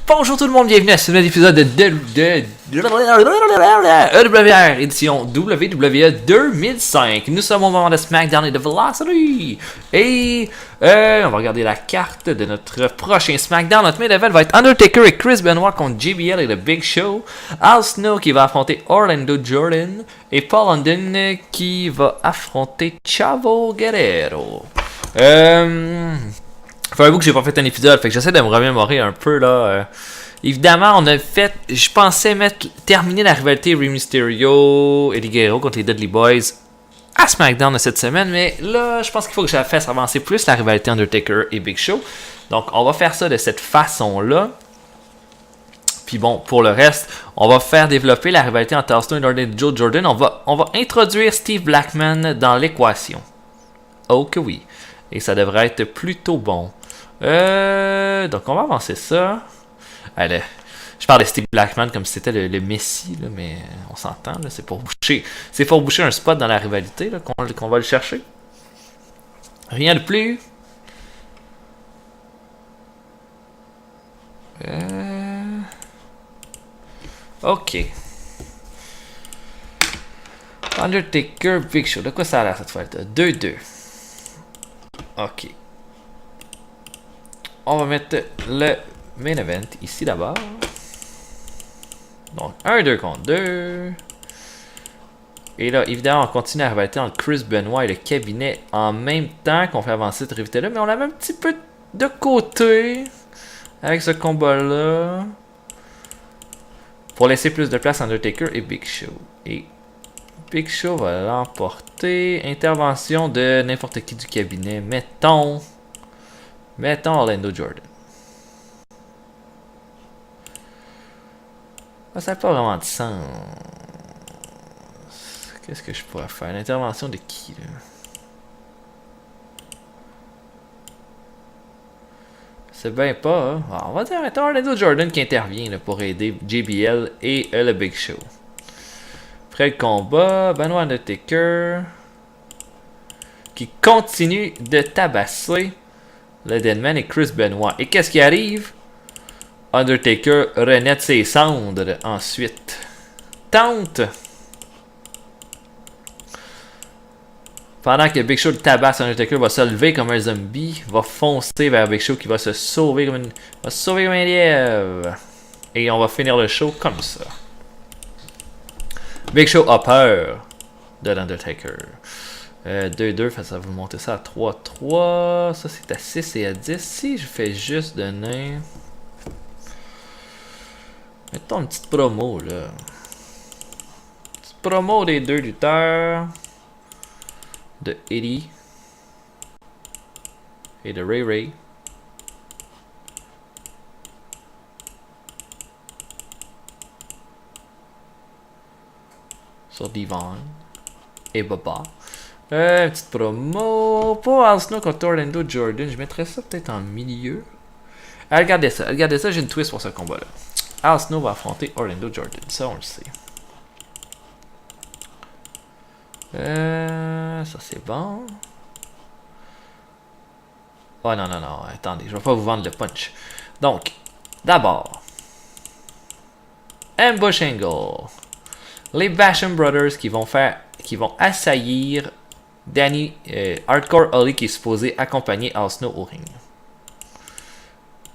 Bonjour tout le monde, bienvenue à ce nouvel épisode de EWR, édition WWE 2005. Nous sommes au moment de SmackDown et de Velocity. Et on va regarder la carte de notre prochain SmackDown. Notre main event va être Undertaker et Chris Benoit contre JBL et The Big Show. Al Snow qui va affronter Orlando Jordan. Et Paul London qui va affronter Chavo Guerrero. Fait un bout que j'ai pas fait un épisode, fait que j'essaie de me remémorer un peu là. Évidemment, on a fait. Je pensais terminer la rivalité Rey Mysterio et Eddie Guerrero contre les Dudley Boys à SmackDown de cette semaine, mais là, je pense qu'il faut que je fasse avancer plus la rivalité Undertaker et Big Show. Donc, on va faire ça de cette façon-là. Puis bon, pour le reste, on va faire développer la rivalité entre Al Snow et Orlando Jordan. On va introduire Steve Blackman dans l'équation. Oh que oui. Et ça devrait être plutôt bon. Donc on va avancer ça. Allez, je parle de Steve Blackman comme si c'était le Messi, là, mais on s'entend, là, c'est pour boucher un spot dans la rivalité là, qu'on va le chercher. Rien de plus. Ok. Undertaker, Big Show. De quoi ça a l'air cette fois? 2-2. Ok. On va mettre le main event ici d'abord. Donc 1-2 contre 2. Et là, évidemment, on continue à rivalité entre Chris Benoit et le cabinet en même temps qu'on fait avancer cette rivalité-là. Mais on la met un petit peu de côté avec ce combat-là. Pour laisser plus de place à Undertaker et Big Show. Et Big Show va l'emporter. Intervention de n'importe qui du cabinet. Mettons Orlando Jordan. Ça n'a pas vraiment de sens. Qu'est-ce que je pourrais faire? L'intervention de qui, là? C'est bien pas, hein? Alors, on va dire, mettons Orlando Jordan qui intervient là, pour aider JBL et le Big Show. Après le combat, Benoit Undertaker qui continue de tabasser le Deadman et Chris Benoit. Et qu'est-ce qui arrive? Undertaker renaît de ses cendres ensuite. Tente! Pendant que Big Show le tabasse, Undertaker va se lever comme un zombie, va foncer vers Big Show qui va se sauver comme un lièvre. Et on va finir le show comme ça. Big Show a peur de l'Undertaker. 2-2, ça va vous monter ça à 3-3. Ça c'est à 6 et à 10. Si je fais juste donner. Mettons une petite promo là. Petite promo des deux lutteurs. De Eddie. Et de Ray. Sur Devon. Et Baba. Petite promo pour Al Snow contre Orlando Jordan. Je mettrais ça peut-être en milieu. Regardez ça, j'ai une twist pour ce combat-là. Al Snow va affronter Orlando Jordan. Ça, on le sait. Ça c'est bon. Oh non, attendez, je vais pas vous vendre le punch. Donc, d'abord, Ambush Angle. Les Basham Brothers qui vont assaillir Danny Hardcore Holly qui est supposé accompagner Al Snow au ring.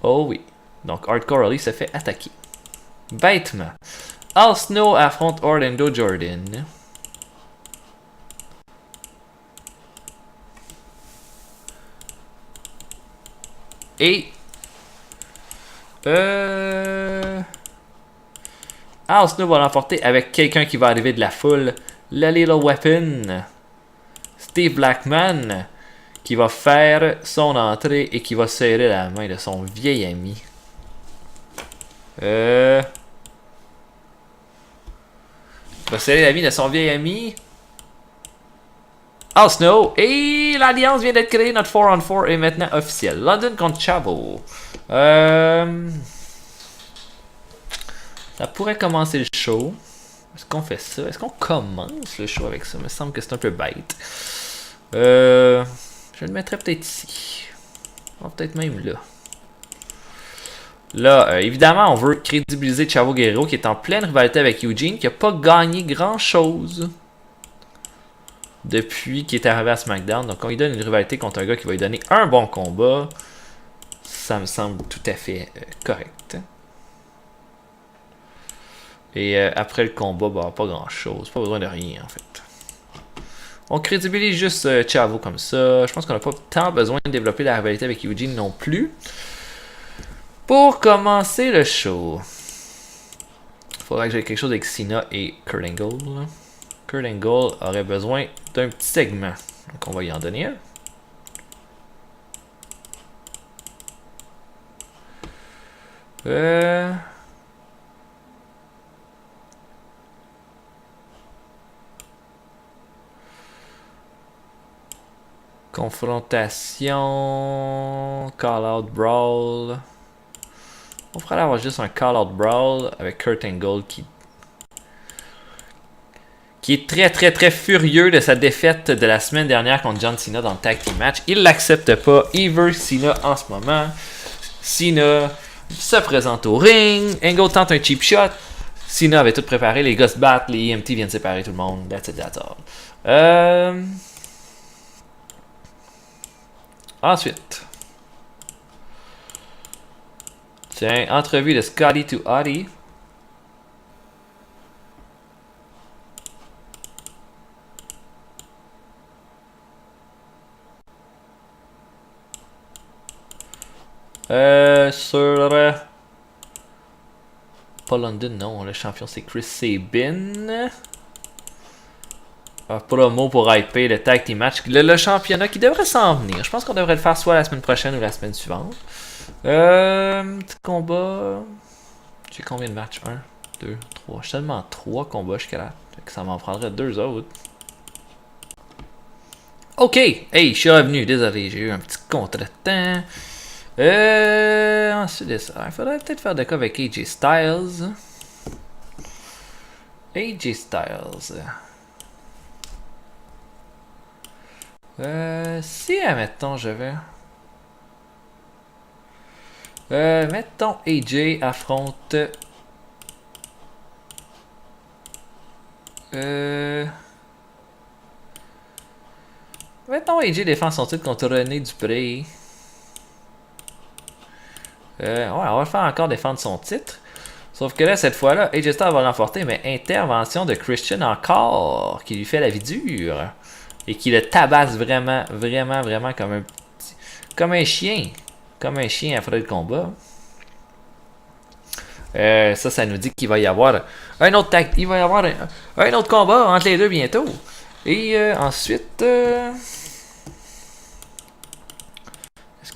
Oh oui. Donc Hardcore Holly se fait attaquer. Bêtement. Al Snow affronte Orlando Jordan. Et Al Snow va l'emporter avec quelqu'un qui va arriver de la foule. Le Little Weapon. Steve Blackman. Qui va faire son entrée et qui va serrer la main de son vieil ami. Il va serrer la main de son vieil ami. Al Snow. Et l'alliance vient d'être créée. Notre 4-on-4 est maintenant officielle. London contre Chavo. Ça pourrait commencer le show. Est-ce qu'on fait ça? Est-ce qu'on commence le show avec ça? Il me semble que c'est un peu bête. Je le mettrais peut-être ici. Peut-être même là. Là, évidemment, on veut crédibiliser Chavo Guerrero qui est en pleine rivalité avec Eugene, qui n'a pas gagné grand-chose depuis qu'il est arrivé à SmackDown. Donc, on lui donne une rivalité contre un gars qui va lui donner un bon combat. Ça me semble tout à fait correct. Et après le combat, bah, pas grand-chose. Pas besoin de rien, en fait. On crédibilise juste Chavo comme ça. Je pense qu'on n'a pas tant besoin de développer la rivalité avec Eugene non plus. Pour commencer le show, il faudra que j'aie quelque chose avec Cena et Kurt Angle. Kurt Angle aurait besoin d'un petit segment. Donc on va y en donner un. Confrontation, call-out brawl. On pourrait avoir juste un call-out brawl avec Kurt Angle qui est très très très furieux de sa défaite de la semaine dernière contre John Cena dans le tag team match. Il l'accepte pas. Il veut Cena en ce moment. Cena se présente au ring. Angle tente un cheap shot. Cena avait tout préparé. Les gars se battent. Les EMT viennent séparer tout le monde. That's it, that's all. Ensuite. Tiens, entrevue de Scotty to Hottie. Sur... pas London, non. Le champion, c'est Chris Sabin. Promo pour hyper le tag team match. Le championnat qui devrait s'en venir. Je pense qu'on devrait le faire soit la semaine prochaine ou la semaine suivante. Petit combat. J'ai combien de matchs? 1, 2, 3. J'ai seulement 3 combats jusqu'à là. Ça m'en prendrait 2 autres. Ok. Hey, je suis revenu. Désolé, j'ai eu un petit contretemps. Ensuite de ça, il faudrait peut-être faire de quoi avec AJ Styles. AJ Styles. Si, admettons, je vais... mettons AJ affronte... mettons AJ défend son titre contre René Dupré. Ouais, on va le faire encore défendre son titre. Sauf que là, cette fois-là, AJ Styles va remporter, mais intervention de Christian encore, qui lui fait la vie dure. Et qui le tabasse vraiment, vraiment, vraiment comme un petit... Comme un chien. Comme un chien après le combat. Ça nous dit qu'il va y avoir un autre tag. Il va y avoir un autre combat entre les deux bientôt. Et ensuite... est-ce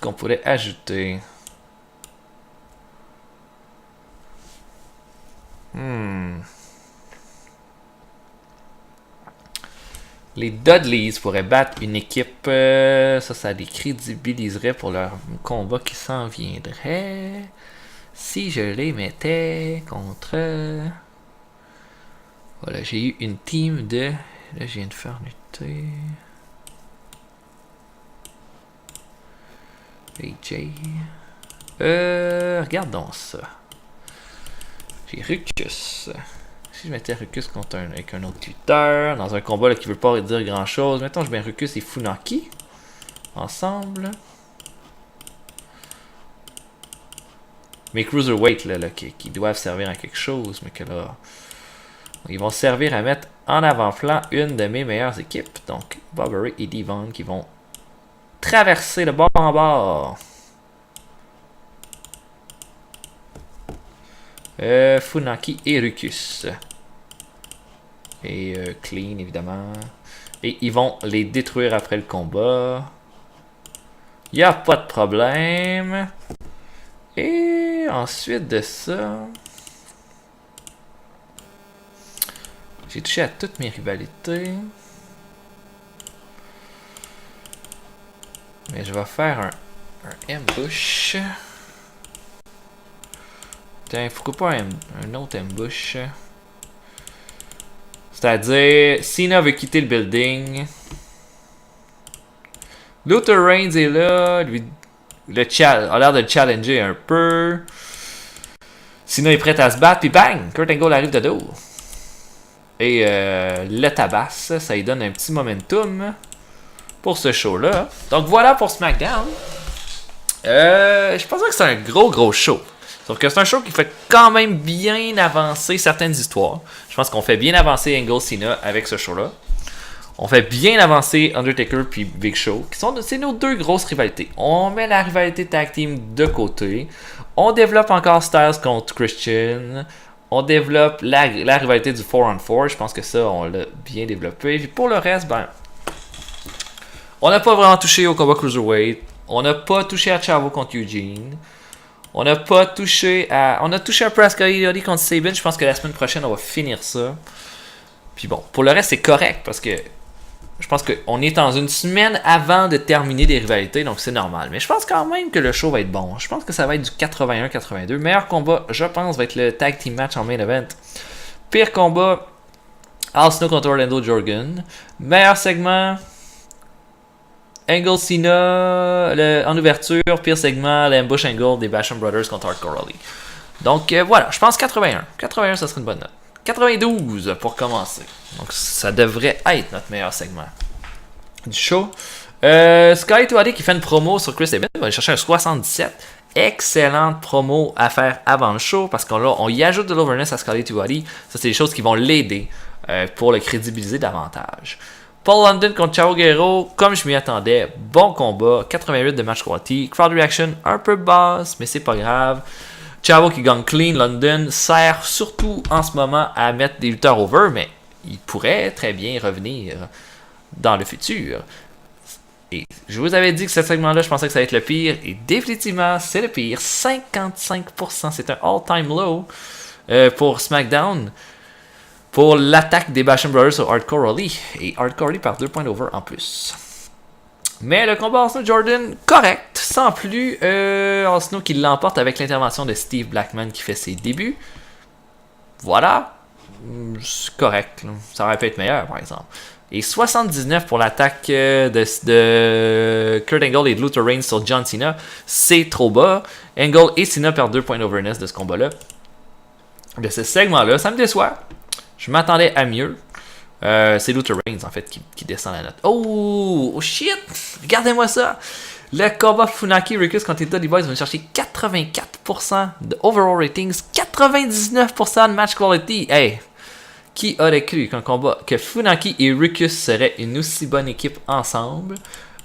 qu'on pourrait ajouter... Les Dudleys pourraient battre une équipe. Ça les crédibiliserait pour leur combat qui s'en viendrait. Si je les mettais contre... Voilà, j'ai eu une team de... Là, je viens de faire lutter... AJ... regardons ça. J'ai Ruckus. Si je mettais Ruckus contre avec un autre lutteur, dans un combat là, qui veut pas dire grand chose, mettons je mets Ruckus et Funaki ensemble. Mes Cruiserweight là, qui doivent servir à quelque chose, mais que là, ils vont servir à mettre en avant-plan une de mes meilleures équipes. Donc, Bobbery et Devon qui vont traverser le bord en bord. Funaki et Ruckus. Et Clean, évidemment. Et ils vont les détruire après le combat. Il n'y a pas de problème. Et ensuite de ça... J'ai touché à toutes mes rivalités. Mais je vais faire un ambush. Tiens, pourquoi pas un autre ambush? C'est-à-dire, Cena veut quitter le building. Luther Reigns est là. Lui, a l'air de le challenger un peu. Cena est prêt à se battre, puis bang! Kurt Angle arrive de dos. Et le tabasse, ça lui donne un petit momentum pour ce show-là. Donc voilà pour SmackDown. Je pense que c'est un gros show. Sauf que c'est un show qui fait quand même bien avancer certaines histoires. Je pense qu'on fait bien avancer Angle Cena avec ce show-là. On fait bien avancer Undertaker puis Big Show, c'est nos deux grosses rivalités. On met la rivalité tag team de côté. On développe encore Styles contre Christian. On développe la rivalité du 4-on-4. Je pense que ça, on l'a bien développé. Puis pour le reste, ben, on n'a pas vraiment touché au combat Cruiserweight. On n'a pas touché à Chavo contre Eugene. On n'a pas touché à... On a touché à Prescott contre Sabin. Je pense que la semaine prochaine, on va finir ça. Puis bon, pour le reste, c'est correct parce que je pense qu'on est dans une semaine avant de terminer les rivalités, donc c'est normal. Mais je pense quand même que le show va être bon. Je pense que ça va être du 81-82. Meilleur combat, je pense, va être le tag team match en main event. Pire combat, Al Snow contre Orlando Jordan. Meilleur segment, Angle Cena en ouverture. Pire segment, l'ambush angle des Basham Brothers contre Hardcore Holly. Donc voilà, je pense 81. 81, ça serait une bonne note. 92 pour commencer. Donc ça devrait être notre meilleur segment du show. Sky Tuati qui fait une promo sur Chris Evans, va aller chercher un 77. Excellente promo à faire avant le show parce qu'on y ajoute de l'overness à Sky Tuati. Ça, c'est des choses qui vont l'aider pour le crédibiliser davantage. Paul London contre Chavo Guerrero, comme je m'y attendais, bon combat. 88 de match quality. Crowd reaction un peu basse, mais c'est pas grave. Chavo qui gagne clean, London sert surtout en ce moment à mettre des lutteurs over, mais il pourrait très bien revenir dans le futur. Et je vous avais dit que ce segment-là, je pensais que ça allait être le pire, et définitivement, c'est le pire. 55%, c'est un all-time low pour SmackDown, pour l'attaque des Basham Brothers sur Hardcore Holly, et Hardcore Holly par 2 points over en plus. Mais le combat Al Snow Jordan, correct, sans plus. Al Snow qui l'emporte avec l'intervention de Steve Blackman qui fait ses débuts. Voilà, c'est correct. Là. Ça aurait pu être meilleur, par exemple. Et 79 pour l'attaque de Kurt Angle et de Luther Reigns sur John Cena. C'est trop bas. Angle et Cena perdent 2 points d'overness de ce combat-là. De ce segment-là, ça me déçoit. Je m'attendais à mieux. C'est Luther Reigns en fait qui descend la note. Oh shit! Regardez-moi ça! Le combat Funaki Ricus contre les Dudley Boys va chercher 84% de overall ratings, 99% de match quality. Hey! Qui aurait cru qu'un combat que Funaki et Ricus seraient une aussi bonne équipe ensemble?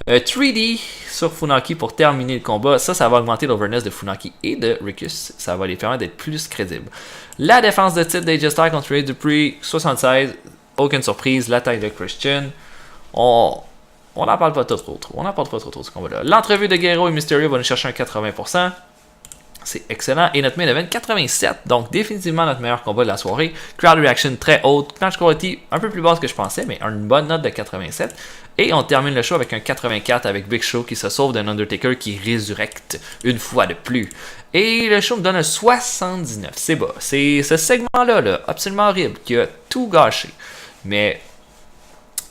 3D sur Funaki pour terminer le combat. Ça va augmenter l'overness de Funaki et de Ricus. Ça va les permettre d'être plus crédibles. La défense de titre d'AJ Styles contre Ray Dupree, 76. Aucune surprise, l'attaque de Christian. On n'en parle pas trop. On n'en parle pas trop de ce combat-là. L'entrevue de Guerrero et Mysterio va nous chercher un 80%. C'est excellent. Et notre main event, 87. Donc, définitivement notre meilleur combat de la soirée. Crowd reaction très haute. Match quality un peu plus basse que je pensais, mais une bonne note de 87. Et on termine le show avec un 84 avec Big Show qui se sauve d'un Undertaker qui résurrecte une fois de plus. Et le show me donne un 79. C'est bas. C'est ce segment-là, là, absolument horrible, qui a tout gâché. Mais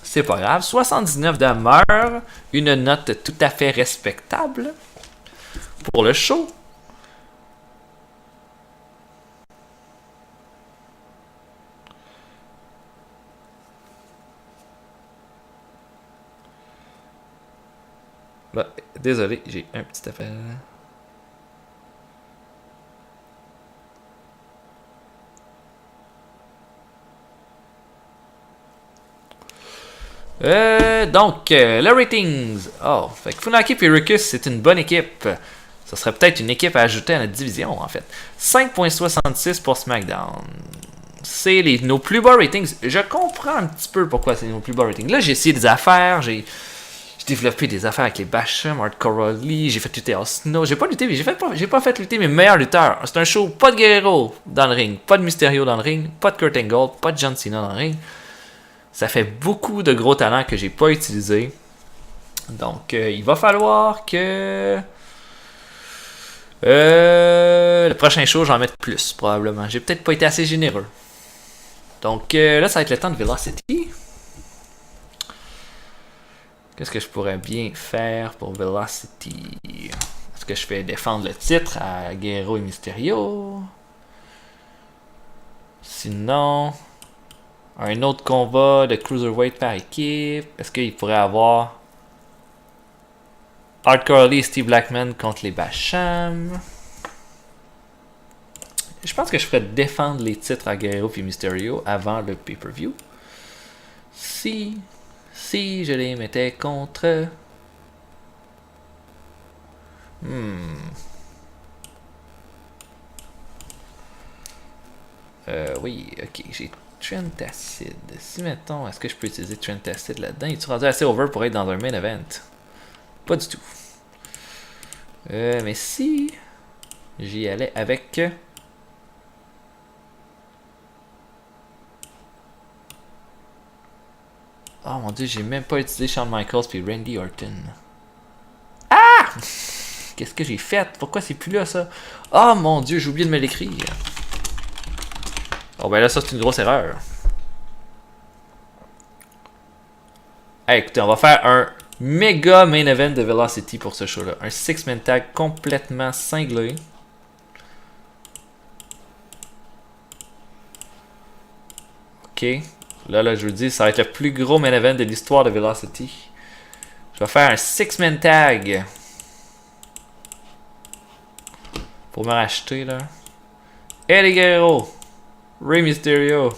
c'est pas grave. 79 demeure une note tout à fait respectable pour le show. Bah, désolé, j'ai un petit appel. Donc, le ratings. Oh, fait que Funaki et Ricus, c'est une bonne équipe. Ça serait peut-être une équipe à ajouter à notre division, en fait. 5.66 pour SmackDown. C'est nos plus bas ratings. Je comprends un petit peu pourquoi c'est nos plus bas ratings. Là, j'ai essayé des affaires, j'ai développé des affaires avec les Basham, Hardcore Holly, j'ai fait lutter Al Snow. J'ai pas lutté, mais j'ai pas fait lutter mes meilleurs lutteurs. C'est un show, pas de Guerrero dans le ring, pas de Mysterio dans le ring, pas de Kurt Angle, pas de John Cena dans le ring. Ça fait beaucoup de gros talents que j'ai pas utilisés. Donc, il va falloir que le prochain show, j'en mette plus, probablement. J'ai peut-être pas été assez généreux. Donc, là, ça va être le temps de Velocity. Qu'est-ce que je pourrais bien faire pour Velocity? Est-ce que je fais défendre le titre à Guerrero et Mysterio? Sinon, un autre combat de Cruiserweight par équipe. Est-ce qu'il pourrait avoir Hardcore Ali et Steve Blackman contre les Basham? Je pense que je ferais défendre les titres à Guerrero et Mysterio avant le pay-per-view. Si je les mettais contre... Oui, ok, j'ai Trent Acid. Si mettons, est-ce que je peux utiliser Trent Acid là-dedans? Es-tu rendu assez over pour être dans un main event? Pas du tout. Mais si j'y allais avec... Oh mon dieu, j'ai même pas utilisé Shawn Michaels puis Randy Orton. Ah! Qu'est-ce que j'ai fait? Pourquoi c'est plus là ça? Oh mon dieu, j'ai oublié de me l'écrire. Oh ben là, ça c'est une grosse erreur. Hey, écoutez, on va faire un méga main event de Velocity pour ce show-là. Un 6-man tag complètement cinglé. Ok. Là, je vous dis, ça va être le plus gros main event de l'histoire de Velocity. Je vais faire un 6-man tag. Pour me racheter, là. Eddie Guerrero. Rey Mysterio.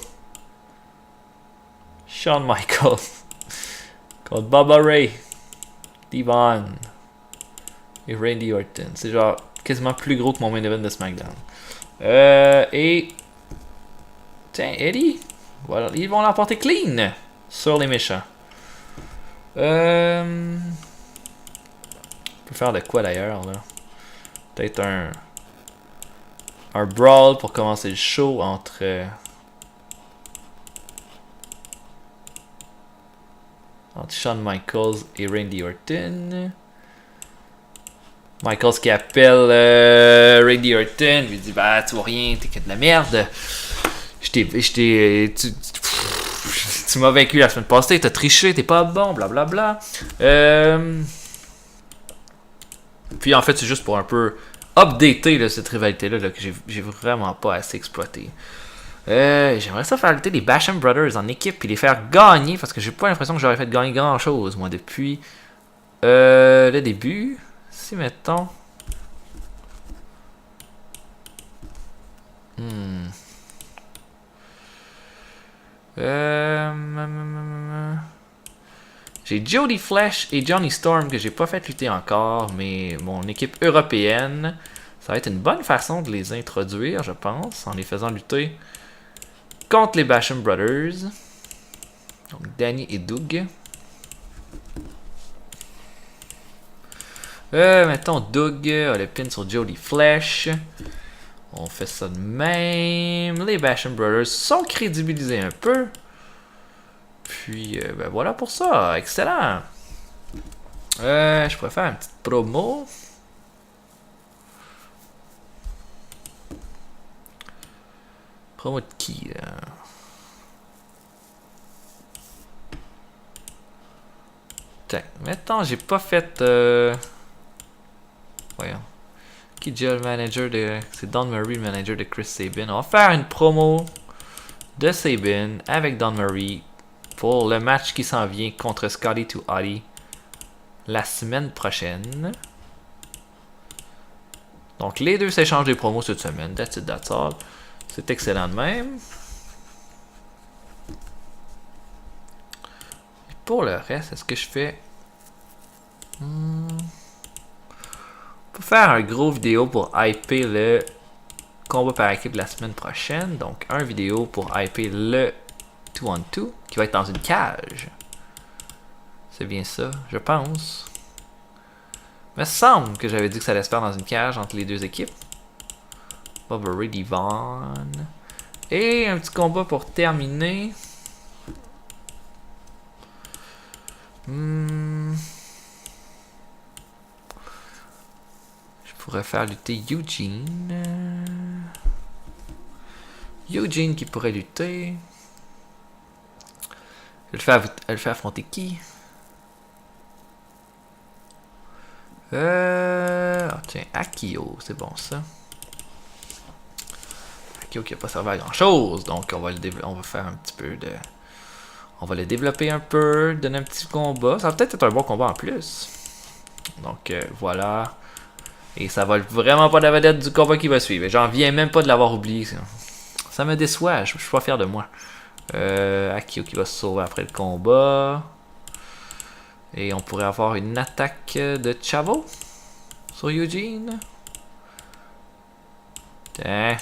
Shawn Michaels. Contre Bubba Ray. Devon. Et Randy Orton. C'est genre quasiment plus gros que mon main event de SmackDown. Et... Tiens, Eddie. Voilà, ils vont l'emporter clean sur les méchants. On peut faire de quoi d'ailleurs là? Peut-être un brawl pour commencer le show entre Shawn Michaels et Randy Orton. Michaels qui appelle Randy Orton, lui dit bah tu vois rien, t'es que de la merde. Tu m'as vaincu la semaine passée, t'as triché, t'es pas bon, blablabla. Puis en fait, c'est juste pour un peu updater là, cette rivalité-là là, que j'ai vraiment pas assez exploité. J'aimerais ça faire lutter les Basham Brothers en équipe et les faire gagner parce que j'ai pas l'impression que j'aurais fait gagner grand chose moi depuis le début. Si mettons. J'ai Jody Flesh et Johnny Storm que j'ai pas fait lutter encore, mais mon équipe européenne, ça va être une bonne façon de les introduire, je pense, en les faisant lutter contre les Basham Brothers. Donc Danny et Doug. Mettons Doug a le pin sur Jody Flesh. On fait ça de même. Les Basham Brothers sont crédibilisés un peu. Puis, ben voilà pour ça. Excellent. Je pourrais faire une petite promo. Promo de qui, là? Tiens, mettons, j'ai pas fait... Voyons. Qui est le manager de... C'est Don Murray, le manager de Chris Sabin. On va faire une promo de Sabin avec Don Murray pour le match qui s'en vient contre Scotty 2 Hotty la semaine prochaine. Donc les deux s'échangent des promos cette semaine. That's it, that's all. C'est excellent de même. Et pour le reste, est-ce que je fais... On peut faire un gros vidéo pour hyper le combat par équipe la semaine prochaine. Donc un vidéo pour hyper le 2-on-2 qui va être dans une cage. C'est bien ça, je pense. Il me semble que j'avais dit que ça allait se faire dans une cage entre les deux équipes. Bubba Ray Devon. Et un petit combat pour terminer. Je pourrais faire lutter Eugene. Eugene qui pourrait lutter. Elle fait affronter qui? Tiens, Akio, c'est bon ça. Akio qui n'a pas servi à grand chose. Donc on va faire un petit peu de. On va le développer un peu, donner un petit combat. Ça va peut-être être un bon combat en plus. Donc voilà. Et ça va vraiment pas la vedette du combat qui va suivre. J'en viens même pas de l'avoir oublié. Ça me déçoit, je suis pas fier de moi. Akio qui va se sauver après le combat. Et on pourrait avoir une attaque de Chavo sur Eugene. Tiens.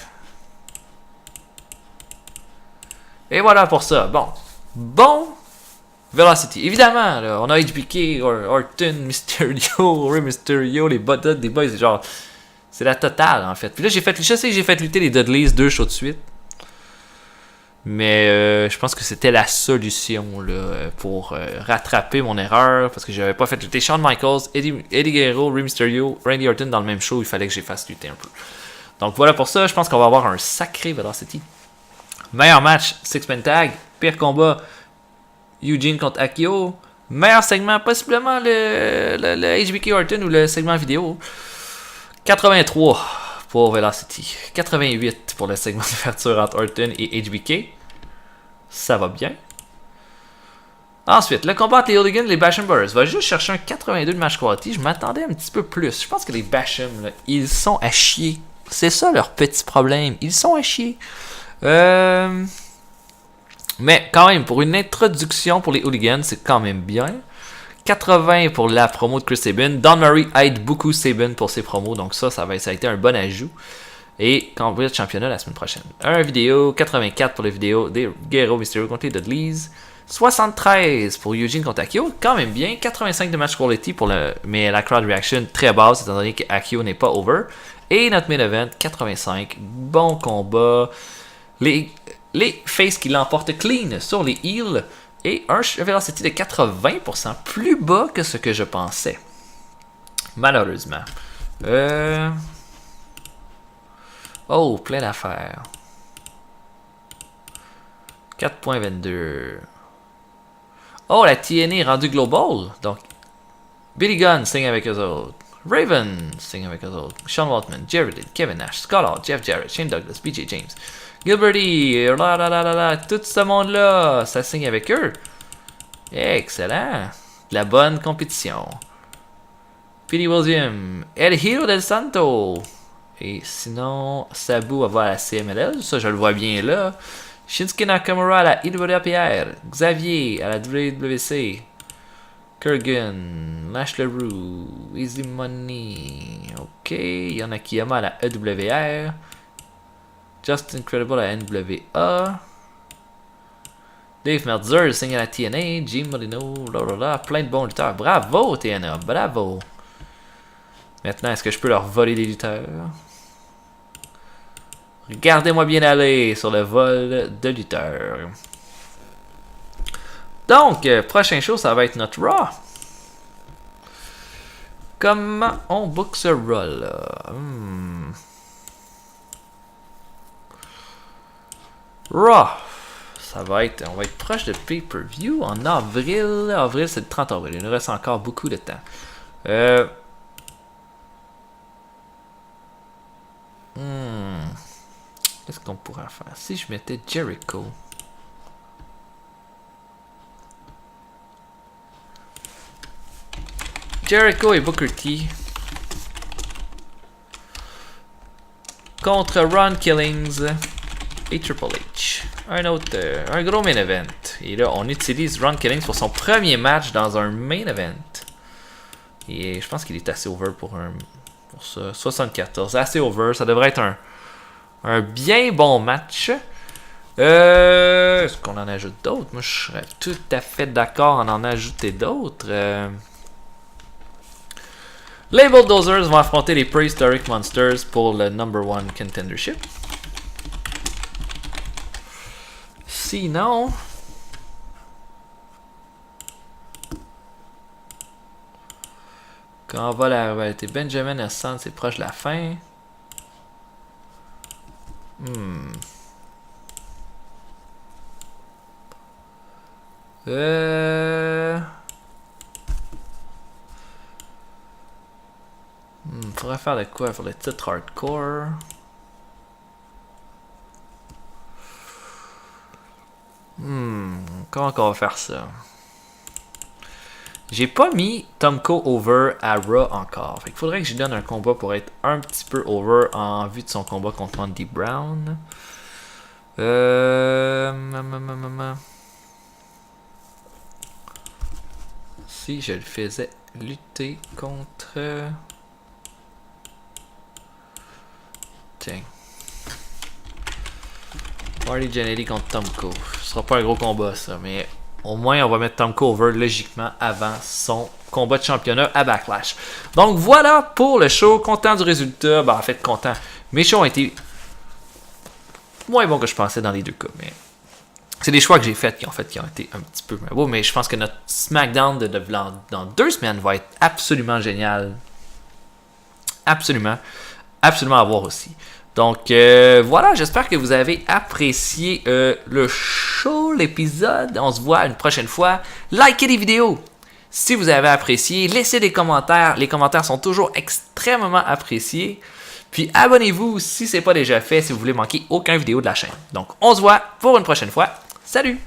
Et voilà pour ça. Bon. Velocity. Évidemment, là, on a HBK, Orton, Mysterio, Rey Mysterio, les bottes des boys, c'est genre. C'est la totale en fait. Puis là, je sais que j'ai fait lutter les Dudleys 2 shows de suite. Mais je pense que c'était la solution là, pour rattraper mon erreur. Parce que j'avais pas fait lutter Shawn Michaels, Eddie Guerrero, Rey Mysterio, Randy Orton dans le même show. Il fallait que j'ai fasse lutter un peu. Donc voilà pour ça. Je pense qu'on va avoir un sacré Velocity. Meilleur match, Six-Man Tag. Pire combat, Eugene contre Akio. Meilleur segment, possiblement le HBK Orton ou le segment vidéo. 83 pour Velocity. 88 pour le segment d'ouverture entre Orton et HBK. Ça va bien. Ensuite, le combat entre les Hooligans et les Basham Brothers. Va juste chercher un 82 de match quality. Je m'attendais un petit peu plus. Je pense que les Basham, là, ils sont à chier. C'est ça leur petit problème. Ils sont à chier. Mais quand même, pour une introduction pour les Hooligans, c'est quand même bien. 80 pour la promo de Chris Sabin. Don Murray aide beaucoup Sabin pour ses promos. Donc ça a été un bon ajout. Et combat de championnat la semaine prochaine. Un vidéo, 84 pour la vidéo des Guerrero Mysterio contre les Dudleys. 73 pour Eugene contre Akio, quand même bien. 85 de match quality mais la crowd reaction très basse étant donné qu'Akio n'est pas over. Et notre main event, 85. Bon combat. Les faces qui l'emportent clean sur les heels. Et un velocity de 80%, plus bas que ce que je pensais. Malheureusement. Oh, plein d'affaires. 4.22. Oh, la TNA est rendue global. Donc, Billy Gunn signe avec eux autres. Raven signe avec eux autres. Sean Waltman, Jerry Lynn, Kevin Nash, Scott Hall, Jeff Jarrett, Shane Douglas, BJ James, Gilbert E, tout ce monde-là, ça signe avec eux. Excellent. De la bonne compétition. Petey Williams, El Hijo del Santo. Et sinon, Sabu va à la CMLL, ça je le vois bien là. Shinsuke Nakamura à la IWPR. Xavier à la WWC. Kurgan, Lash LaRue, Easy Money. Ok, Yana Kiyama à la EWR. Just Incredible à la NWA. Dave Meltzer signe à la TNA. Jim Molino, plein de bons lutteurs. Bravo TNA, bravo. Maintenant, est-ce que je peux leur voler des lutteurs? Regardez-moi bien aller sur le vol de lutteurs. Donc, prochain show, ça va être notre Raw. Comment on book ce Raw là? Raw. On va être proche de pay-per-view en avril. Avril, c'est le 30 avril. Il nous reste encore beaucoup de temps. Qu'est-ce qu'on pourrait faire? Si je mettais Jericho. Jericho et Booker T. Contre Ron Killings et Triple H. Un gros main event. Et là, on utilise Ron Killings pour son premier match dans un main event. Et je pense qu'il est assez over pour ça. 74. Assez over. Ça devrait être un bien bon match. Est-ce qu'on en ajoute d'autres? Moi, je serais tout à fait d'accord en ajouter d'autres. Les Bulldozers vont affronter les Prehistoric Monsters pour le number 1 contendership. Sinon, quand on va la rivalité Benjamin Hassan, c'est proche de la fin. Faudrait faire de quoi pour le titre hardcore? Comment on va faire ça? J'ai pas mis Tomko over à Raw encore. Fait qu'il faudrait que je lui donne un combat pour être un petit peu over en vue de son combat contre Monty Brown. Si je le faisais lutter contre... Tiens. Marty Jannetty contre Tomko. Ce sera pas un gros combat ça, mais au moins on va mettre Tomko over logiquement avant son combat de championnat à Backlash. Donc voilà pour le show. Content du résultat. Ben en fait content. Mes shows ont été moins bons que je pensais dans les deux cas, mais c'est des choix que j'ai faits qui ont été un petit peu moins beaux, mais je pense que notre SmackDown dans 2 semaines va être absolument génial. Absolument à voir aussi. Donc voilà, j'espère que vous avez apprécié le show, l'épisode. On se voit une prochaine fois. Likez les vidéos si vous avez apprécié. Laissez des commentaires. Les commentaires sont toujours extrêmement appréciés. Puis abonnez-vous si ce n'est pas déjà fait, si vous voulez manquer aucune vidéo de la chaîne. Donc on se voit pour une prochaine fois. Salut!